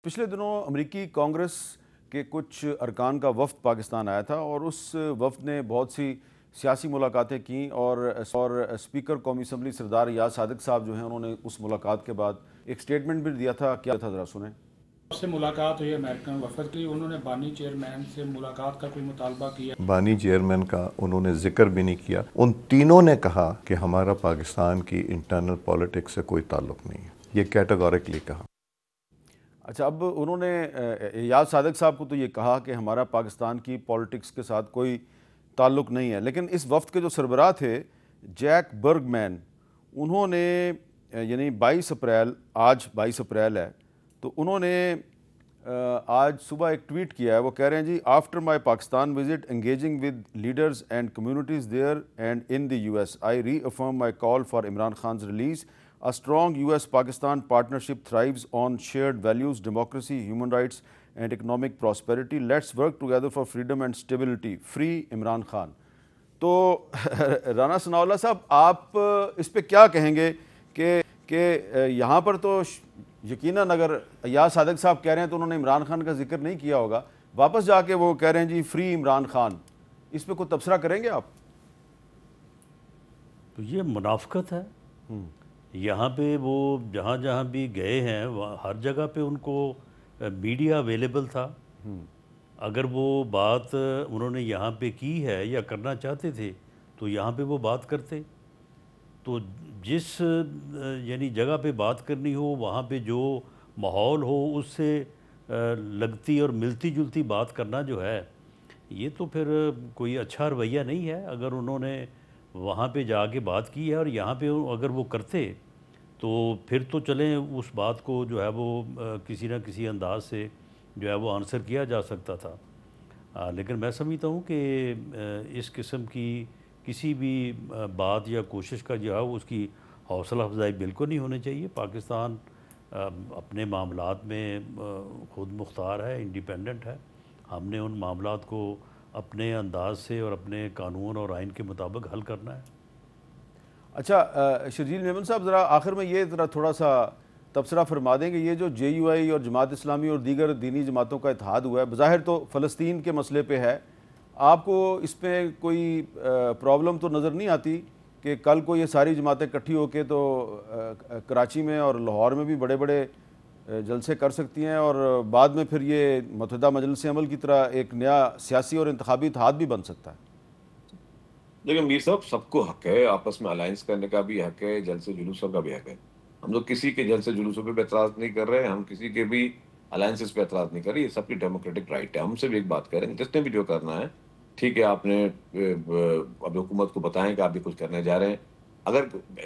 پچھلے دنوں امریکی کانگریس کے کچھ ارکان کا وفد پاکستان آیا تھا اور اس وفد نے بہت سی سیاسی ملاقاتیں کیں اور اسپیکر قومی اسمبلی سردار یاز صادق صاحب جو ہیں انہوں نے اس ملاقات کے بعد ایک سٹیٹمنٹ بھی دیا تھا. کیا تھا ذرا سنیں. سے ملاقات ہوئی امریکن وفد کی، انہوں نے بانی چیئرمین سے ملاقات کا کوئی مطالبہ کیا؟ بانی چیئرمین کا انہوں نے ذکر بھی نہیں کیا. ان تینوں نے کہا کہ ہمارا پاکستان کی انٹرنل پولیٹکس سے کوئی تعلق نہیں ہے. یہ کیٹیگوریکلی کہا. اچھا، اب انہوں نے یاز صادق صاحب کو تو یہ کہا کہ ہمارا پاکستان کی پولیٹکس کے ساتھ کوئی تعلق نہیں ہے، لیکن اس وفد کے جو سربراہ تھے جیک برگ مین، انہوں نے یعنی 22 اپریل، آج 22 اپریل ہے، تو انہوں نے آج صبح ایک ٹویٹ کیا ہے. وہ کہہ رہے ہیں جی after my Pakistan visit engaging with leaders and communities there and in the U S I reaffirm my call for Imran Khan's release. A strong US-Pakistan partnership thrives on shared values, democracy, human rights and economic prosperity. Let's work together for freedom and stability. Free Imran Khan. تو رانا ثناء اللہ صاحب، آپ اس پہ کیا کہیں گے کہ یہاں پر تو یقیناً اگر یاز صادق صاحب کہہ رہے ہیں تو انہوں نے عمران خان کا ذکر نہیں کیا ہوگا، واپس جا کے وہ کہہ رہے ہیں جی فری عمران خان. اس پہ کوئی تبصرہ کریں گے آپ؟ تو یہ منافقت ہے. یہاں پہ وہ جہاں جہاں بھی گئے ہیں ہر جگہ پہ ان کو میڈیا اویلیبل تھا. اگر وہ بات انہوں نے یہاں پہ کی ہے یا کرنا چاہتے تھے تو یہاں پہ وہ بات کرتے. تو جس یعنی جگہ پہ بات کرنی ہو وہاں پہ جو ماحول ہو اس سے لگتی اور ملتی جلتی بات کرنا جو ہے یہ تو پھر کوئی اچھا رویہ نہیں ہے. اگر انہوں نے وہاں پہ جا کے بات کی ہے اور یہاں پہ اگر وہ کرتے تو پھر تو چلیں اس بات کو جو ہے وہ کسی نہ کسی انداز سے جو ہے وہ آنسر کیا جا سکتا تھا. لیکن میں سمجھتا ہوں کہ اس قسم کی کسی بھی بات یا کوشش کا جو ہے اس کی حوصلہ افزائی بالکل نہیں ہونی چاہیے. پاکستان اپنے معاملات میں خود مختار ہے، انڈیپینڈنٹ ہے. ہم نے ان معاملات کو اپنے انداز سے اور اپنے قانون اور آئین کے مطابق حل کرنا ہے. اچھا شرجیل میمن صاحب، ذرا آخر میں یہ ذرا تھوڑا سا تبصرہ فرما دیں کہ یہ جو جے یو آئی اور جماعت اسلامی اور دیگر دینی جماعتوں کا اتحاد ہوا ہے، بظاہر تو فلسطین کے مسئلے پہ ہے، آپ کو اس پہ کوئی پرابلم تو نظر نہیں آتی کہ کل کو یہ ساری جماعتیں اکٹھی ہو کے تو کراچی میں اور لاہور میں بھی بڑے بڑے جلسے کر سکتی ہیں اور بعد میں پھر یہ متحدہ مجلس عمل کی طرح ایک نیا سیاسی اور انتخابی اتحاد بھی بن سکتا ہے؟ لیکن میر صاحب، سب کو حق ہے، آپس میں الائنس کرنے کا بھی حق ہے، جلسے جلوسوں کا بھی حق ہے. ہم لوگ کسی کے جلسے جلوسوں پہ اعتراض نہیں کر رہے، ہم کسی کے بھی الائنسز پہ اعتراض نہیں کر رہے. یہ سب کی ڈیموکریٹک رائٹ ہے. ہم سے بھی ایک بات کریں، جس نے بھی جو کرنا ہے ٹھیک ہے. آپ نے اب حکومت کو بتائیں کہ آپ بھی کچھ کرنے جا رہے ہیں. اگر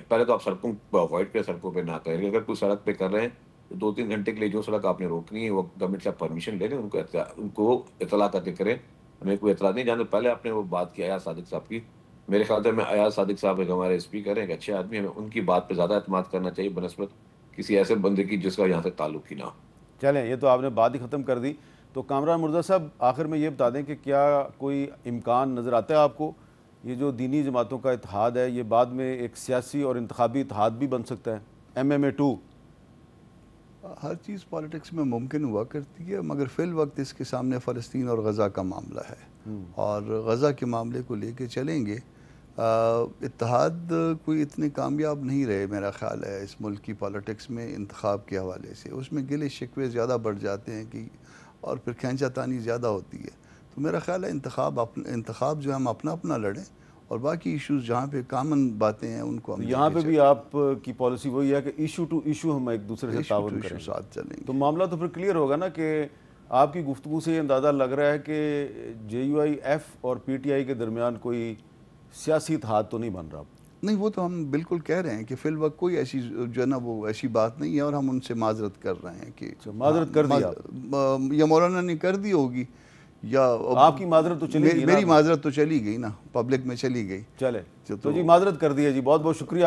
پہلے تو آپ سڑکوں کو اوائڈ کریں، سڑکوں پہ نہ کریں. اگر کوئی سڑک پہ کر رہے ہیں تو 2-3 گھنٹے کے لیے جو سڑک آپ نے روکنی ہے وہ گورنمنٹ سے آپ پرمیشن لے لیں، ان کو اطلاع کر کے کریں. ہمیں کوئی اعتراض نہیں. جانتے پہلے آپ نے وہ بات کی ایاز صادق صاحب کی، میرے خیال سے ایاز صادق صاحب ایک ہمارے اسپیکر ہیں، ایک اچھے آدمی ہیں. ہمیں ان کی بات پہ زیادہ اعتماد کرنا چاہیے بنسبت کسی ایسے بندے کی جس کا یہاں سے تعلق ہی نہ ہو. چلیں، یہ تو آپ نے بات ہی ختم کر دی. تو کامران مرزا صاحب، آخر میں یہ بتا دیں کہ کیا کوئی امکان نظر آتا ہے آپ کو یہ جو دینی جماعتوں کا اتحاد ہے یہ بعد میں ایک سیاسی اور انتخابی اتحاد بھی بن سکتا ہے، MMA2؟ ہر چیز پالیٹکس میں ممکن ہوا کرتی ہے، مگر فی الوقت اس کے سامنے فلسطین اور غزہ کا معاملہ ہے اور غزہ کے معاملے کو لے کے چلیں گے. اتحاد کوئی اتنے کامیاب نہیں رہے میرا خیال ہے اس ملک کی پالیٹکس میں انتخاب کے حوالے سے. اس میں گلے شکوے زیادہ بڑھ جاتے ہیں کہ اور پھر کھینچا تانی زیادہ ہوتی ہے. تو میرا خیال ہے انتخاب جو ہم اپنا لڑیں اور باقی ایشوز جہاں پہ کامن باتیں ہیں ان کو ہم یہاں پہ بھی آپ کی پالیسی وہی ہے کہ ایشو ٹو ایشو ہم ایک دوسرے سے تعاون کریں، ساتھ چلیں گے. تو معاملہ تو پھر کلیئر ہوگا نا کہ آپ کی گفتگو سے یہ اندازہ لگ رہا ہے کہ JUIF اور PTI کے درمیان کوئی سیاسی اتحاد تو نہیں بن رہا؟ نہیں، وہ تو ہم بالکل کہہ رہے ہیں کہ فی الوقت کوئی ایسی جو ہے نا وہ ایسی بات نہیں ہے اور ہم ان سے معذرت کر رہے ہیں کہ معذرت کر دی یا مولانا نے کر دی ہوگی یا آپ کی معذرت تو چلی گئی، میری معذرت تو چلی گئی نا، پبلک میں چلی گئی. چلے تو جی معذرت کر دی ہے جی. بہت بہت شکریہ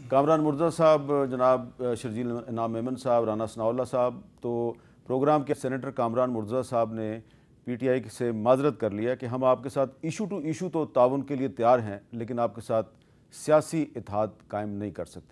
کامران مرزا صاحب، جناب شرجیل انعام میمن صاحب، رانا ثناء اللہ صاحب. تو پروگرام کے سینیٹر کامران مرزا صاحب نے PTI سے معذرت کر لیا کہ ہم آپ کے ساتھ ایشو ٹو ایشو تو تعاون کے لیے تیار ہیں لیکن آپ کے ساتھ سیاسی اتحاد قائم نہیں کر سکتے.